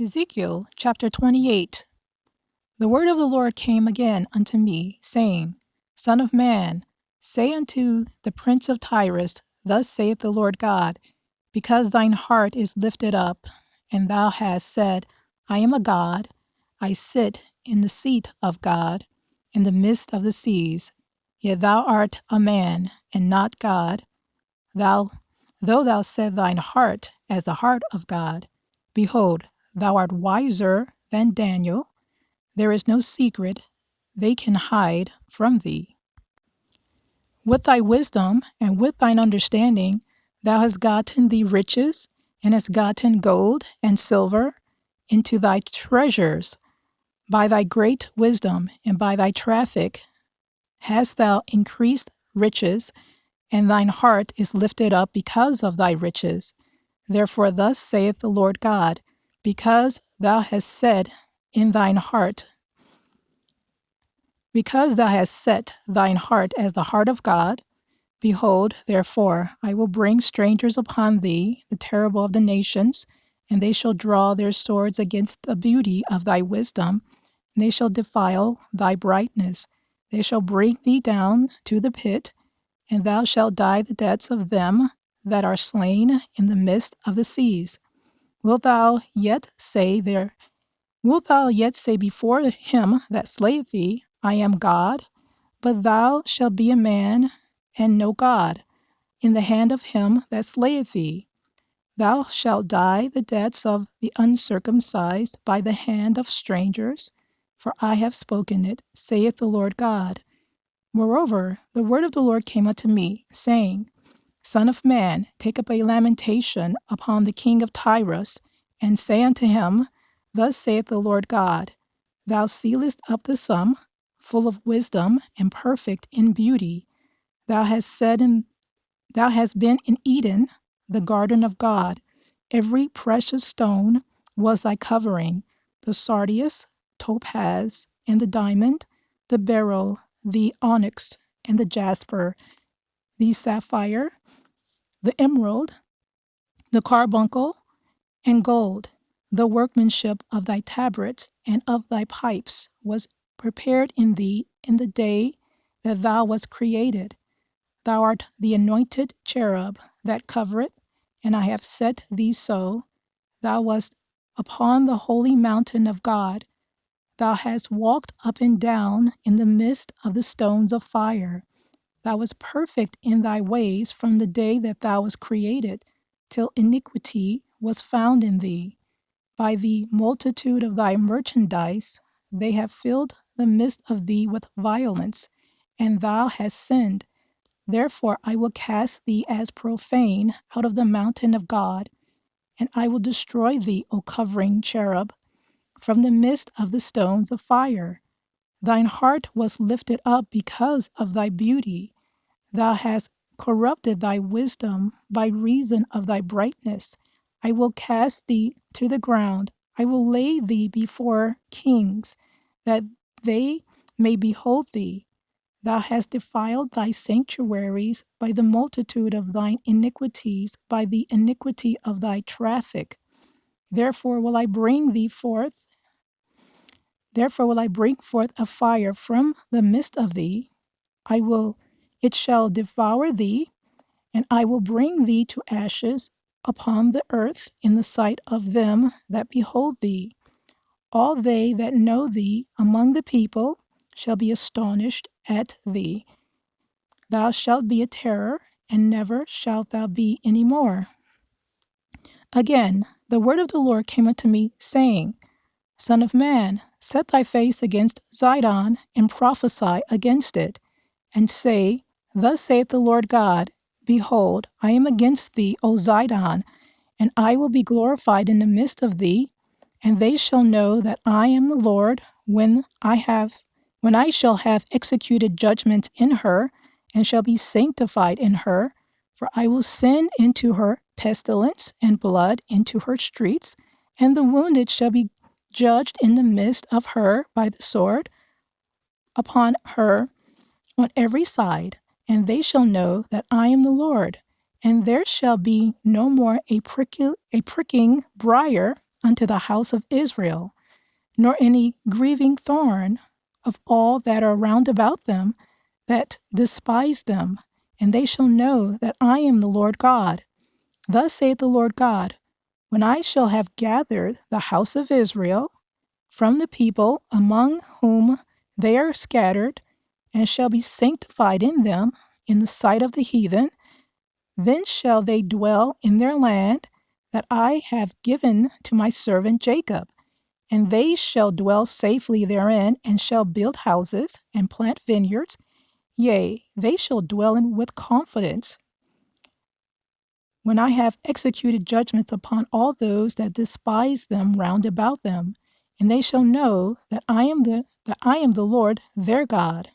Ezekiel chapter 28. The word of the Lord came again unto me, saying, Son of man, say unto the prince of Tyrus, Thus saith the Lord God, because thine heart is lifted up, and thou hast said, I am a god, I sit in the seat of God, in the midst of the seas. Yet thou art a man, and not God. Though thou set thine heart as the heart of God, behold, thou art wiser than Daniel. There is no secret they can hide from thee. With thy wisdom and with thine understanding thou hast gotten thee riches, and hast gotten gold and silver into thy treasures. By thy great wisdom and by thy traffic hast thou increased riches, and thine heart is lifted up because of thy riches. Therefore thus saith the Lord God, because thou hast said in thine heart, because thou hast set thine heart as the heart of God, behold, therefore, I will bring strangers upon thee, the terrible of the nations, and they shall draw their swords against the beauty of thy wisdom, and they shall defile thy brightness. They shall bring thee down to the pit, and thou shalt die the deaths of them that are slain in the midst of the seas. Wilt thou yet say before him that slayeth thee, I am God? But thou shalt be a man, and no God, in the hand of him that slayeth thee. Thou shalt die the deaths of the uncircumcised by the hand of strangers, for I have spoken it, saith the Lord God. Moreover, the word of the Lord came unto me, saying, Son of man, take up a lamentation upon the king of Tyrus, and say unto him, Thus saith the Lord God, Thou sealest up the sum, full of wisdom and perfect in beauty. Thou hast been in Eden, the garden of God. Every precious stone was thy covering, the sardius, topaz, and the diamond, the beryl, the onyx, and the jasper, the sapphire, the emerald, the carbuncle, and gold. The workmanship of thy tabrets and of thy pipes was prepared in thee in the day that thou wast created. Thou art the anointed cherub that covereth, and I have set thee so. Thou wast upon the holy mountain of God. Thou hast walked up and down in the midst of the stones of fire. Thou wast perfect in thy ways from the day that thou wast created, till iniquity was found in thee. By the multitude of thy merchandise they have filled the midst of thee with violence, and thou hast sinned. Therefore I will cast thee as profane out of the mountain of God, and I will destroy thee, O covering cherub, from the midst of the stones of fire. Thine heart was lifted up because of thy beauty. Thou hast corrupted thy wisdom by reason of thy brightness. I will cast thee to the ground. I will lay thee before kings, that they may behold thee. Thou hast defiled thy sanctuaries by the multitude of thine iniquities, by the iniquity of thy traffic. Therefore will I bring forth a fire from the midst of thee. It shall devour thee, and I will bring thee to ashes upon the earth in the sight of them that behold thee. All they that know thee among the people shall be astonished at thee. Thou shalt be a terror, and never shalt thou be any more. Again, the word of the Lord came unto me, saying, Son of man, set thy face against Zidon, and prophesy against it, and say, Thus saith the Lord God, Behold, I am against thee, O Zidon, and I will be glorified in the midst of thee, and they shall know that I am the Lord when I shall have executed judgments in her, and shall be sanctified in her. For I will send into her pestilence and blood into her streets, and the wounded shall be judged in the midst of her by the sword upon her on every side, and they shall know that I am the Lord. And there shall be no more a pricking briar unto the house of Israel, nor any grieving thorn of all that are round about them that despise them, and they shall know that I am the Lord God. Thus saith the Lord God, when I shall have gathered the house of Israel from the people among whom they are scattered, and shall be sanctified in them in the sight of the heathen, then shall they dwell in their land that I have given to my servant Jacob, and they shall dwell safely therein, and shall build houses and plant vineyards. Yea, they shall dwell in with confidence, when I have executed judgments upon all those that despise them round about them, and they shall know that I am the Lord their God.